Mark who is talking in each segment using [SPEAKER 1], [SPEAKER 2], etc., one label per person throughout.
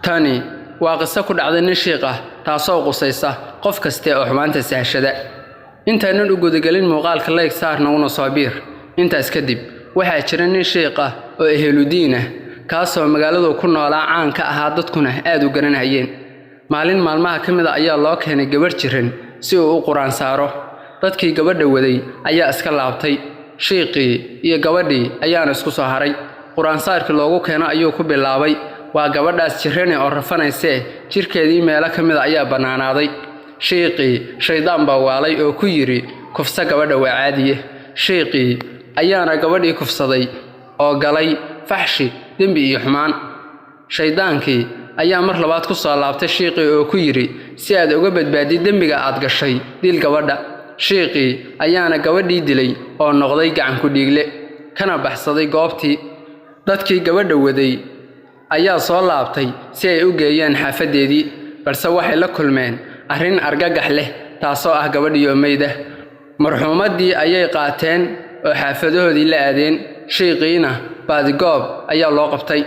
[SPEAKER 1] tani waa qiso ku dhacday nin shiiq ah taasoo qusaysa qof kaste oo xumaanta sahashada intaanan u gudagelin muuqaalka like saarna una soo biir intaas kadib waxaa jira nin shiiq ah oo ehludiin ah kaasoo magaalada ku noolaa caan ka ahaa dadkuna aad u garanayeen maalin maalmaha kamid ah ayaa loo keenay gabar jiran si uu u quraan saaro dadkii gabadha waday ayaa iska laabtay shiiqii iyo gabadhii ayaana isku soo haray quraan saarkii loogu keenay ayuu ku bilaabay waa gabadhaas jirane oo rafanayse jirkeedii meelo kamid ah ayaa banaanaaday shiiqii shaydaan baa waalay oo ku yiri kufsa gabadha waa caadiye shiiqii ayaana gabadhii kufsaday oo galay faxshi dambi iyo xumaan shaydaankii ayaa mar labaad ku soo laabtay shiiqii oo ku yiri si aad uga badbaadid dambiga aad gashay dil gabadha shiiqii ayaana gabadhii dilay oo noqday gacan ku dhiigle kana baxsaday goobtii dadkii gabadha waday ayaa soo laabtay si ay u geeyaan xaafadeedii balse waxay la kulmeen arrin argagax leh taasoo ah gabadhii oo meyd ah marxuumadii ayay qaateen oo xaafadahoodii la aadeen shiiqiina baadigoob ayaa loo qabtay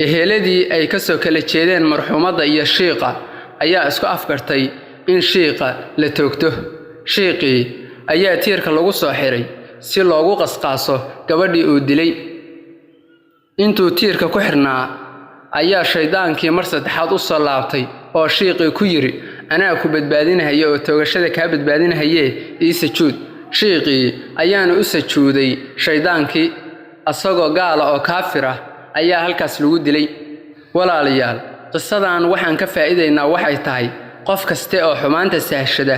[SPEAKER 1] eheladii ay ka soo kala jeedeen marxuumadda iyo shiiqa ayaa isku afkartay in shiiqa la toogto shiiqii ayaa tiirka lagu soo xiray si loogu qasqaaso gabadhii uu dilay intuu tiirka ku xirnaa ayaa shaydaankii mar saddexaad u soo laabtay oo shiiqii ku yiri anaa ku badbaadinayo oo toogashada ka badbaadinayo ii sujuud shiiqii ayaana u sujuuday shaydaankii asagoo gaala oo kaafir ah ayaa halkaas lagu dilay walaalayaal qisadan waxaan ka faa'iideynaa waxay tahay qof kaste oo xumaanta sahashada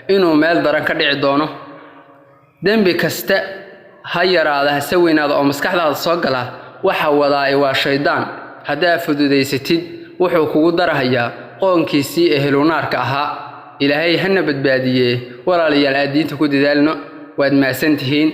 [SPEAKER 1] inuu meel daran ka dhici doono dambi kasta ha yaraada hase weynaada oo maskaxdaada soo gala waxa wadaay waa shaydaan hadaa fududaysatid wuxuu kugu darahayaa qoonkiisii ehlunaarka ahaa ilaahay hana badbaadiye walaalayaal aad diinta ku dadaalno waad maasantihiin